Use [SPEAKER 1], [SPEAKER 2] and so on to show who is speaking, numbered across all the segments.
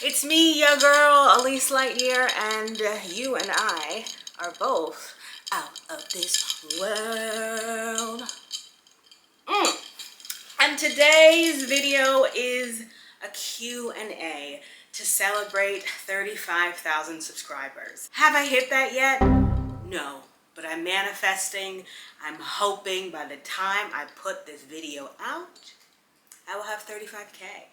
[SPEAKER 1] It's me, your girl, Aleese Lightyear, and you and I are both out of this world. And today's video is a Q&A to celebrate 35,000 subscribers. Have I hit that yet? No, but I'm manifesting. I'm hoping by the time I put this video out, I will have 35K.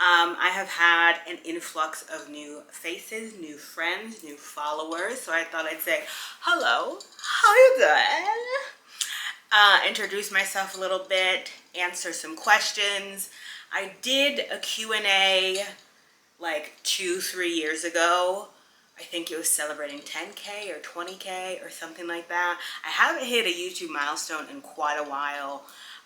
[SPEAKER 1] I have had an influx of new faces, new friends, new followers, so I thought I'd say, hello, how you doing? Introduce myself a little bit, answer some questions. I did a Q&A like 2-3 years ago. I think it was celebrating 10K or 20K or something like that. I haven't hit a YouTube milestone in quite a while,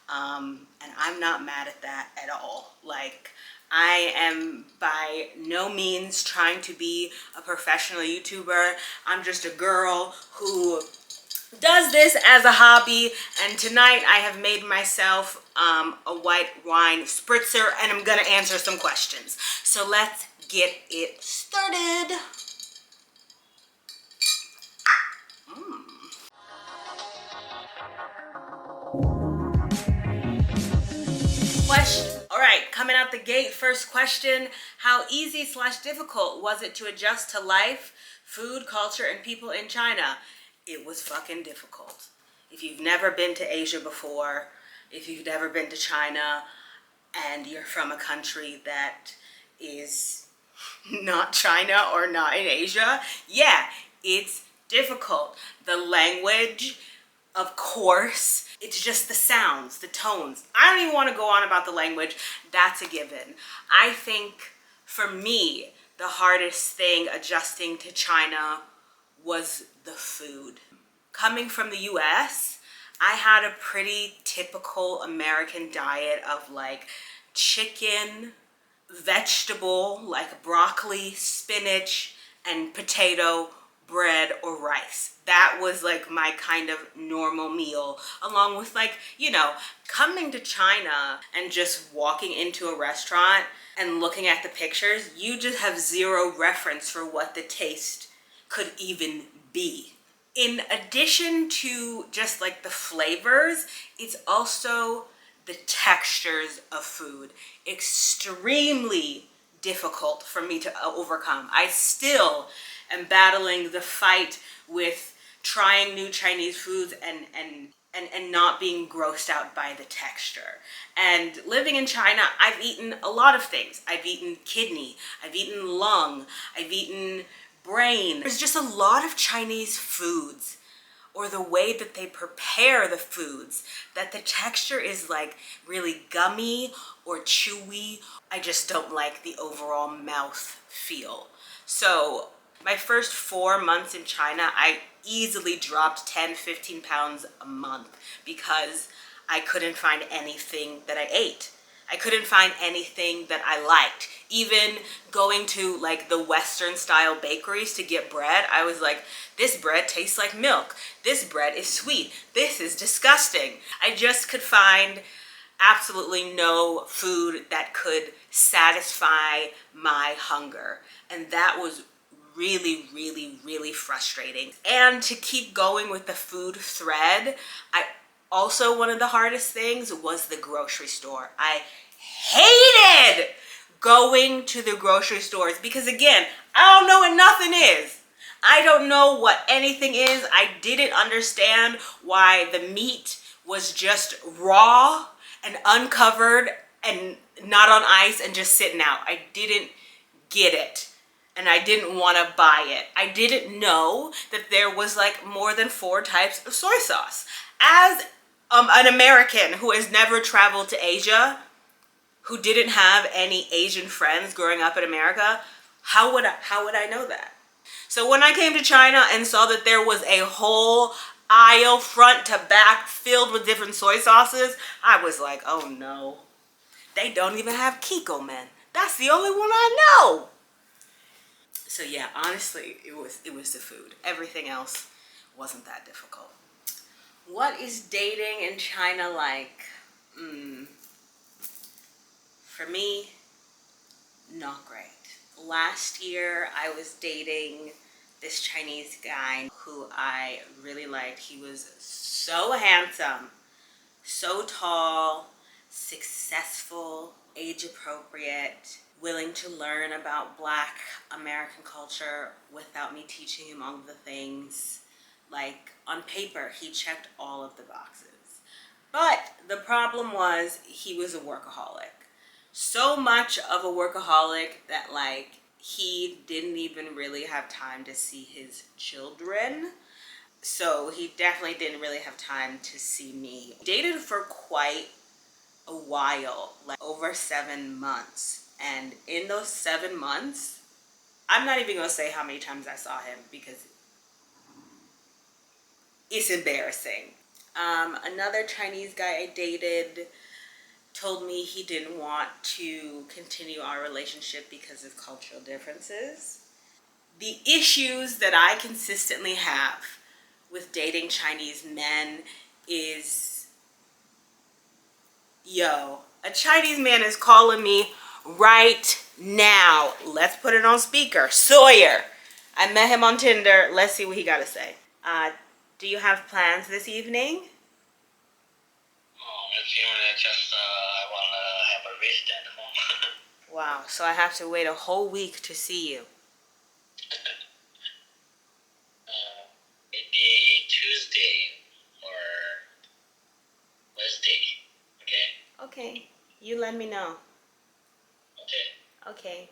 [SPEAKER 1] and I'm not mad at that at all. Like, I am by no means trying to be a professional YouTuber. I'm just a girl who does this as a hobby, and tonight I have made myself a white wine spritzer, and I'm gonna answer some questions. So let's get it started. All right, coming out the gate, first question. How easy/difficult was it to adjust to life, food, culture, and people in China? It was fucking difficult. If you've never been to Asia before, if you've never been to China, and you're from a country that is not China or not in Asia, yeah, it's difficult. The language, of course, it's just the sounds, the tones. I don't even want to go on about the language. That's a given. I think for me, the hardest thing adjusting to China was the food. Coming from the US, I had a pretty typical American diet of like chicken, vegetable, like broccoli, spinach, and potato, bread or rice. That was like my kind of normal meal, along with like, you know, coming to China and just walking into a restaurant and looking at the pictures, you just have zero reference for what the taste could even be. In addition to just like the flavors, it's also the textures of food. Extremely difficult for me to overcome. I still am battling the fight with trying new Chinese foods and not being grossed out by the texture. And living in China, I've eaten a lot of things. I've eaten kidney, I've eaten lung, I've eaten brain. There's just a lot of Chinese foods, or the way that they prepare the foods, that the texture is like really gummy or chewy. I just don't like the overall mouth feel. So my first 4 months in China, I easily dropped 10-15 pounds a month because I couldn't find anything that I ate. I couldn't find anything that I liked. Even going to like the Western style bakeries to get bread, I was like, this bread tastes like milk. This bread is sweet. This is disgusting. I just could find absolutely no food that could satisfy my hunger. And that was really, really, really frustrating. And to keep going with the food thread, also, one of the hardest things was the grocery store. I hated going to the grocery stores because, again, I don't know what nothing is. I don't know what anything is. I didn't understand why the meat was just raw and uncovered and not on ice and just sitting out. I didn't get it. And I didn't want to buy it. I didn't know that there was like more than 4 types of soy sauce. As an American who has never traveled to Asia, who didn't have any Asian friends growing up in America, how would I know that? So when I came to China and saw that there was a whole aisle front to back filled with different soy sauces, I was like, oh no, they don't even have Kikkoman. That's the only one I know. So yeah, honestly, it was the food. Everything else wasn't that difficult. What is dating in China like? For me, not great. Last year, I was dating this Chinese guy who I really liked. He was so handsome, so tall, successful, age appropriate, willing to learn about Black American culture without me teaching him all of the things. Like, on paper, he checked all of the boxes. But the problem was he was a workaholic. So much of a workaholic that, like, he didn't even really have time to see his children. So he definitely didn't really have time to see me. Dated for quite a while, like over 7 months. And in those 7 months, I'm not even gonna say how many times I saw him because it's embarrassing. Another Chinese guy I dated told me he didn't want to continue our relationship because of cultural differences. The issues that I consistently have with dating Chinese men is, yo, a Chinese man is calling me right now. Let's put it on speaker. Sawyer. I met him on Tinder. Let's see what he got to say. Do you have plans this evening?
[SPEAKER 2] This evening, just I want to have a rest at home.
[SPEAKER 1] Wow, so I have to wait a whole week to see you.
[SPEAKER 2] Maybe Tuesday or Wednesday. Okay.
[SPEAKER 1] Okay, you let me know.
[SPEAKER 2] Okay.
[SPEAKER 1] Okay.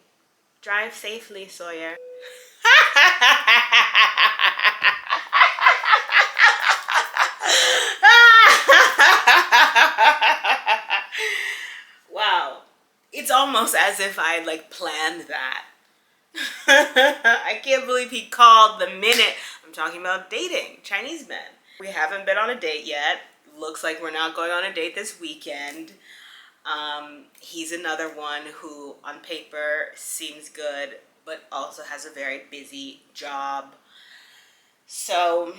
[SPEAKER 1] Drive safely, Sawyer. Wow. It's almost as if I like planned that. I can't believe he called the minute I'm talking about dating Chinese men. We haven't been on a date yet. Looks like we're not going on a date this weekend. He's another one who on paper seems good, but also has a very busy job. So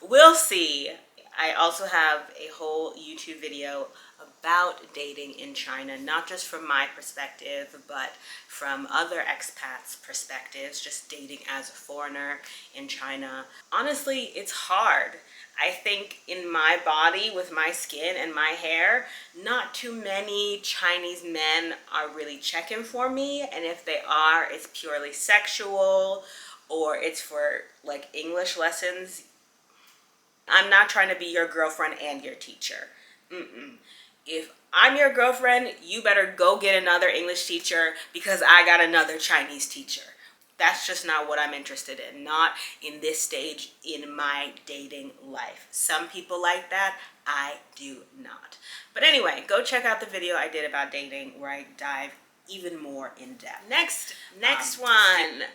[SPEAKER 1] we'll see. I also have a whole YouTube video about dating in China, not just from my perspective, but from other expats' perspectives, just dating as a foreigner in China. Honestly, it's hard. I think in my body, with my skin and my hair, not too many Chinese men are really checking for me, and if they are, it's purely sexual or it's for like English lessons. I'm not trying to be your girlfriend and your teacher. If I'm your girlfriend, you better go get another English teacher because I got another Chinese teacher. That's just not what I'm interested in. Not in this stage in my dating life. Some people like that. I do not. But anyway, go check out the video I did about dating where I dive even more in depth. Next one.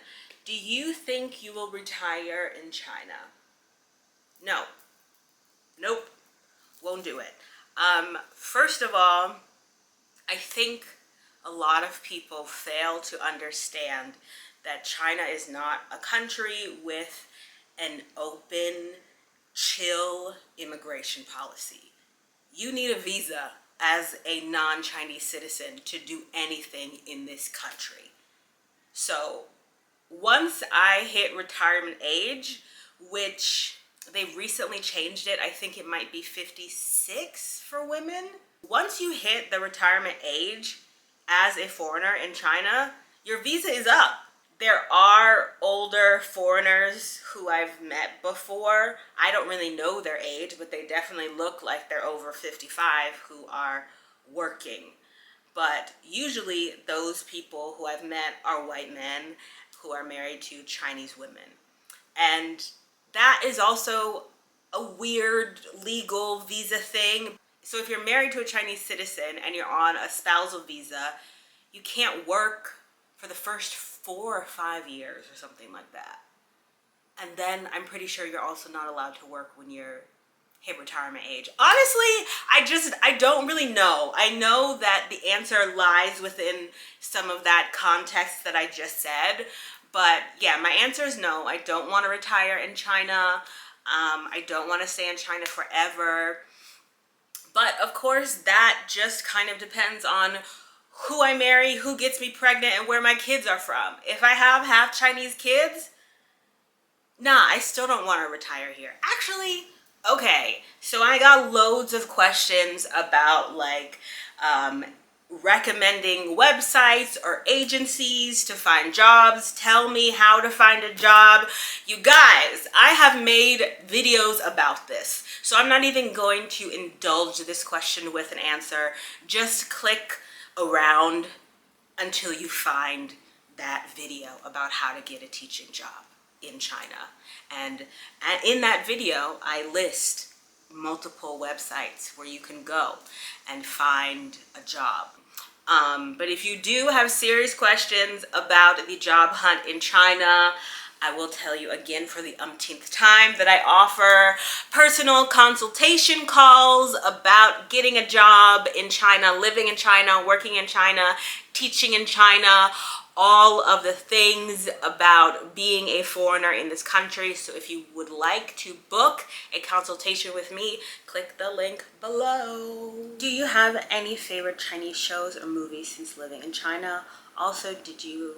[SPEAKER 1] Do you think you will retire in China? No. Nope. Won't do it. First of all, I think a lot of people fail to understand that China is not a country with an open, chill immigration policy. You need a visa as a non-Chinese citizen to do anything in this country. So once I hit retirement age, which they've recently changed it, I think it might be 56 for women. Once you hit the retirement age as a foreigner in China, your visa is up. There are older foreigners who I've met before. I don't really know their age, but they definitely look like they're over 55 who are working. But usually those people who I've met are white men who are married to Chinese women. And that is also a weird legal visa thing. So if you're married to a Chinese citizen and you're on a spousal visa, you can't work for the first 4 or 5 years or something like that. And then I'm pretty sure you're also not allowed to work when you're hit retirement age. Honestly, I don't really know. I know that the answer lies within some of that context that I just said. But yeah, my answer is no. I don't want to retire in China. I don't want to stay in China forever. But of course, that just kind of depends on who I marry, who gets me pregnant, and where my kids are from. If I have half Chinese kids, nah, I still don't want to retire here. Actually, okay, so I got loads of questions about like recommending websites or agencies to find jobs. Tell me how to find a job. You guys, I have made videos about this, so I'm not even going to indulge this question with an answer. Just click around until you find that video about how to get a teaching job in China. And in that video, I list multiple websites where you can go and find a job. But if you do have serious questions about the job hunt in China, I will tell you again for the umpteenth time that I offer personal consultation calls about getting a job in China, living in China, working in China, teaching in China, all of the things about being a foreigner in this country. So if you would like to book a consultation with me, click the link below. Do you have any favorite Chinese shows or movies since living in China? Also, do you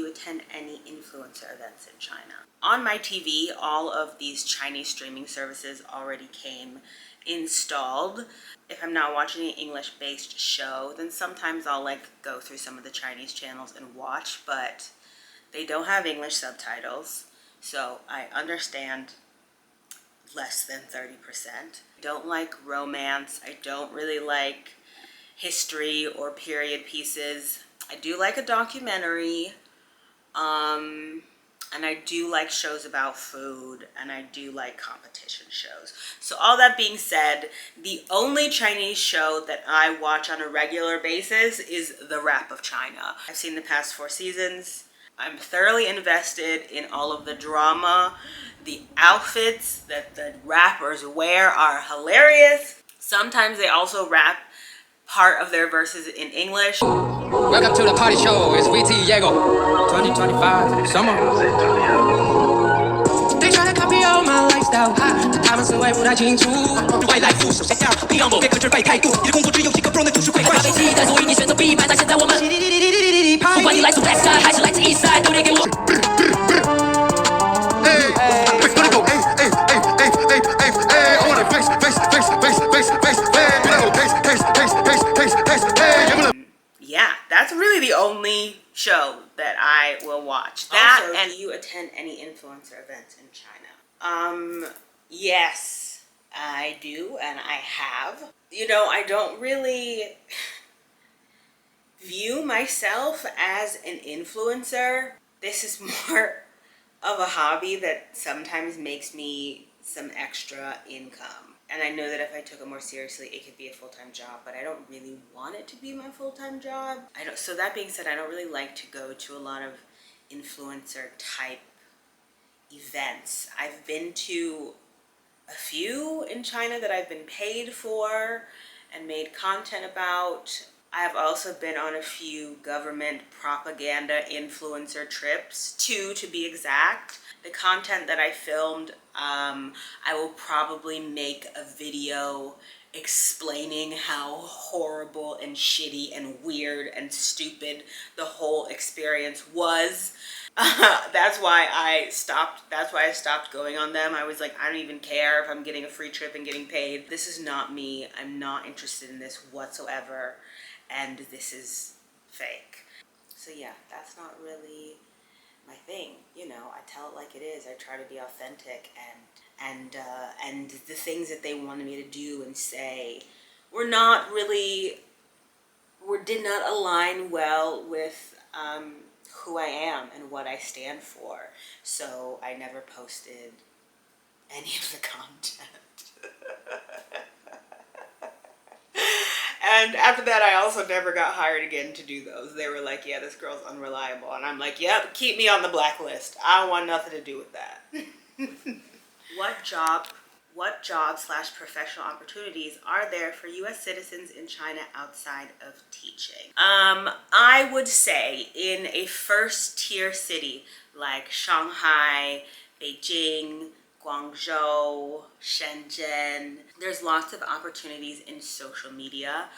[SPEAKER 1] attend any influencer events in China? On my TV, all of these Chinese streaming services already came installed. If I'm not watching an English-based show, then sometimes I'll like go through some of the Chinese channels and watch, but they don't have English subtitles, so I understand less than 30%. I don't like romance. I don't really like history or period pieces. I do like a documentary, and I do like shows about food, and I do like competition shows. So all that being said, the only Chinese show that I watch on a regular basis is The Rap of China. I've seen the past 4 seasons. I'm thoroughly invested in all of the drama. The outfits that the rappers wear are hilarious. Sometimes they also rap part of their verses in English.
[SPEAKER 3] Welcome to the party show. It's VT Diego. 2025 summer. They try to copy all my lifestyle，他们思维不太清楚。外来副手谁叫 Be humble， 别克制备态度，你的工作只有几个 bro 能就是会快。被期待，所以你选择必败。但现在我们，不管你来自 West Side 还是来自 East Side，都得给我。
[SPEAKER 1] Yeah, that's really the only show that I will watch. That also, and do you attend any influencer events in China? Yes, I do, and I have. You know, I don't really view myself as an influencer. This is more of a hobby that sometimes makes me some extra income. And I know that if I took it more seriously, it could be a full-time job, but I don't really want it to be my full-time job. So that being said, I don't really like to go to a lot of influencer type events. I've been to a few in China that I've been paid for and made content about. I have also been on a few government propaganda influencer trips, 2 to be exact. The content that I filmed, I will probably make a video explaining how horrible and shitty and weird and stupid the whole experience was. That's why I stopped going on them. I was like, I don't even care if I'm getting a free trip and getting paid. This is not me. I'm not interested in this whatsoever. And this is fake. So yeah, that's not really my thing. You know, I tell it like it is. I try to be authentic, and the things that they wanted me to do and say did not align well with who I am and what I stand for. So I never posted any of the content. And after that, I also never got hired again to do those. They were like, yeah, this girl's unreliable. And I'm like, yep, keep me on the blacklist. I don't want nothing to do with that. What job/professional opportunities are there for U.S. citizens in China outside of teaching? I would say in a first-tier city like Shanghai, Beijing, Guangzhou, Shenzhen, there's lots of opportunities in social media.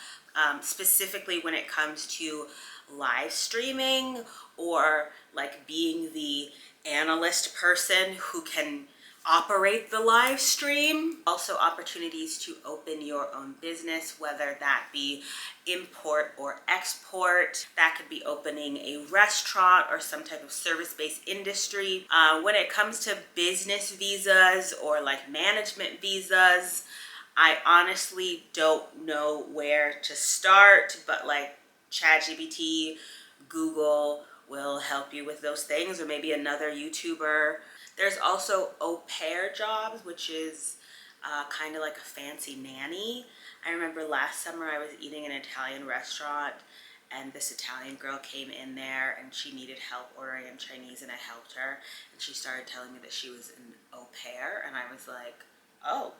[SPEAKER 1] specifically when it comes to live streaming or like being the analyst person who can operate the live stream. Also opportunities to open your own business, whether that be import or export. That could be opening a restaurant or some type of service-based industry. When it comes to business visas or like management visas, I honestly don't know where to start, but like ChatGPT, Google will help you with those things, or maybe another YouTuber. There's also au pair jobs, which is kind of like a fancy nanny. I remember last summer I was eating in an Italian restaurant and this Italian girl came in there and she needed help ordering in Chinese and I helped her. And she started telling me that she was an au pair and I was like, oh,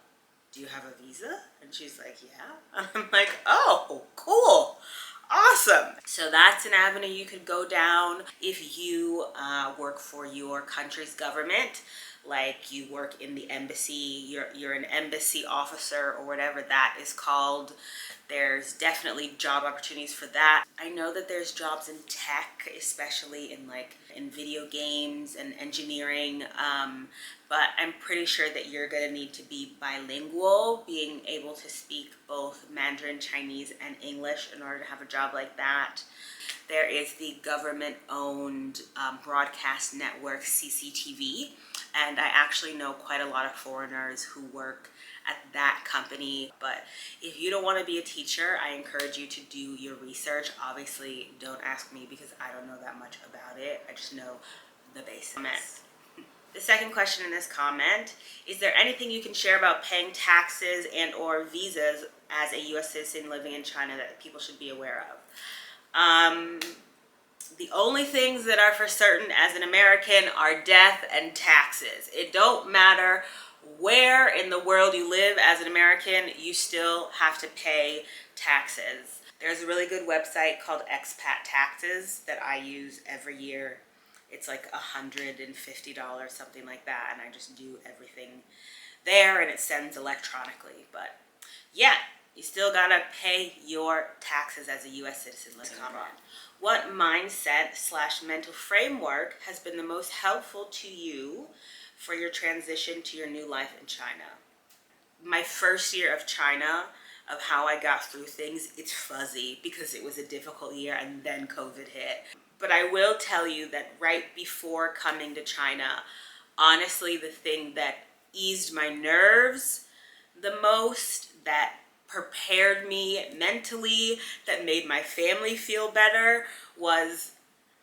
[SPEAKER 1] do you have a visa? And she's like, yeah. And I'm like, oh, cool. Awesome. So that's an avenue you could go down if you work for your country's government, like you work in the embassy, you're an embassy officer or whatever that is called. There's definitely job opportunities for that. I know that there's jobs in tech, especially in video games and engineering, but I'm pretty sure that you're gonna need to be bilingual, being able to speak both Mandarin, Chinese, and English in order to have a job like that. There is the government-owned broadcast network CCTV, and I actually know quite a lot of foreigners who work at that company. But if you don't want to be a teacher, I encourage you to do your research. Obviously, don't ask me because I don't know that much about it. I just know the basics. The second question in this comment, is there anything you can share about paying taxes and or visas as a U.S. citizen living in China that people should be aware of? The only things that are for certain as an American are death and taxes. It don't matter where in the world you live as an American, you still have to pay taxes. There's a really good website called Expat Taxes that I use every year. It's like $150, something like that, and I just do everything there and it sends electronically. But yeah, you still gotta pay your taxes as a U.S. citizen living abroad. What mindset/mental framework has been the most helpful to you for your transition to your new life in China? My first year of China, of how I got through things, it's fuzzy because it was a difficult year and then COVID hit. But I will tell you that right before coming to China, honestly, the thing that eased my nerves the most, that prepared me mentally, that made my family feel better, was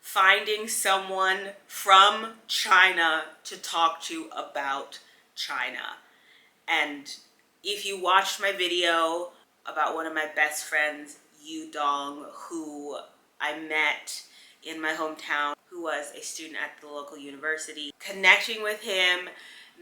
[SPEAKER 1] finding someone from China to talk to about China. And if you watched my video about one of my best friends, Yu Dong, who I met in my hometown, who was a student at the local university, connecting with him,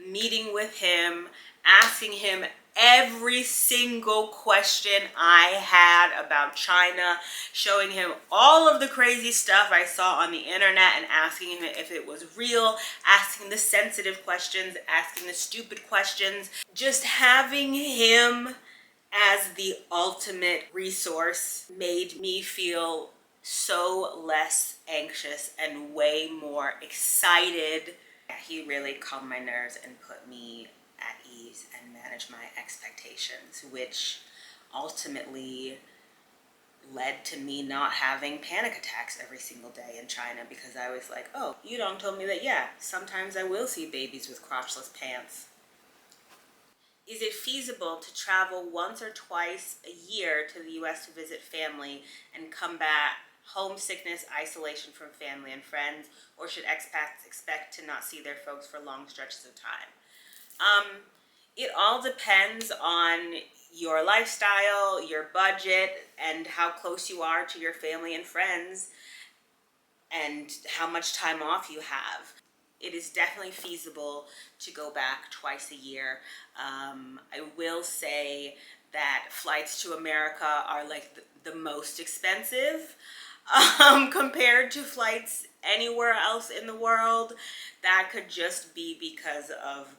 [SPEAKER 1] meeting with him, asking him every single question I had about China, showing him all of the crazy stuff I saw on the internet and asking him if it was real, asking the sensitive questions, asking the stupid questions. Just having him as the ultimate resource made me feel so less anxious and way more excited. He really calmed my nerves and put me at ease and managed my expectations, which ultimately led to me not having panic attacks every single day in China, because I was like, oh, Yudong told me that, yeah, sometimes I will see babies with crotchless pants. Is it feasible to travel once or twice a year to the U.S. to visit family and combat homesickness, isolation from family and friends, or should expats expect to not see their folks for long stretches of time? It all depends on your lifestyle, your budget, and how close you are to your family and friends, and how much time off you have. It is definitely feasible to go back twice a year. I will say that flights to America are like the most expensive compared to flights anywhere else in the world. That could just be because of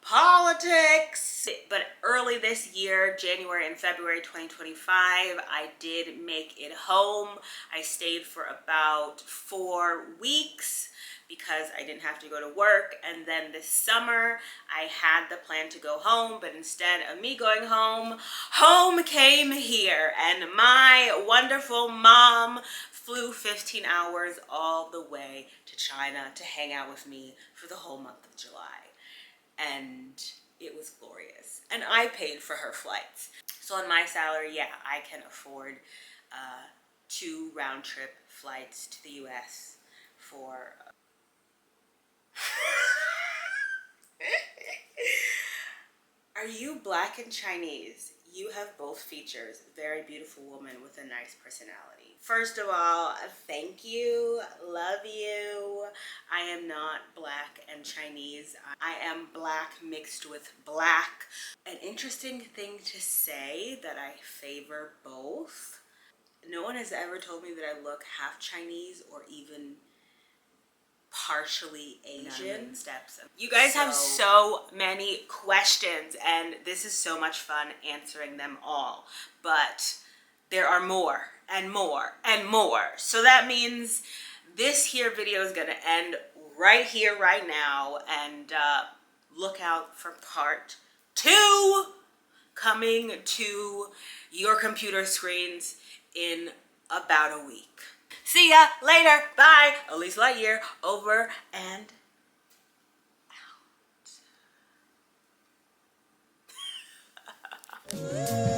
[SPEAKER 1] politics. But early this year, January and February 2025, I did make it home. I stayed for about 4 weeks because I didn't have to go to work. And then this summer, I had the plan to go home, but instead of me going home, home came here. And my wonderful mom flew 15 hours all the way to China to hang out with me for the whole month of July. And it was glorious. And I paid for her flights. So on my salary, yeah, I can afford 2 round-trip flights to the US for... Are you Black and Chinese? You have both features. Very beautiful woman with a nice personality. First of all, thank you. Love you. I am not Black and Chinese. I am Black mixed with Black. An interesting thing to say that I favor both. No one has ever told me that I look half Chinese or even partially Asian. Steps. You guys have so many questions, and this is so much fun answering them all. But there are more and more and more. So that means this here video is gonna end right here, right now, and look out for part 2 coming to your computer screens in about a week. See ya later. Bye. Aleese Lightyear over and out.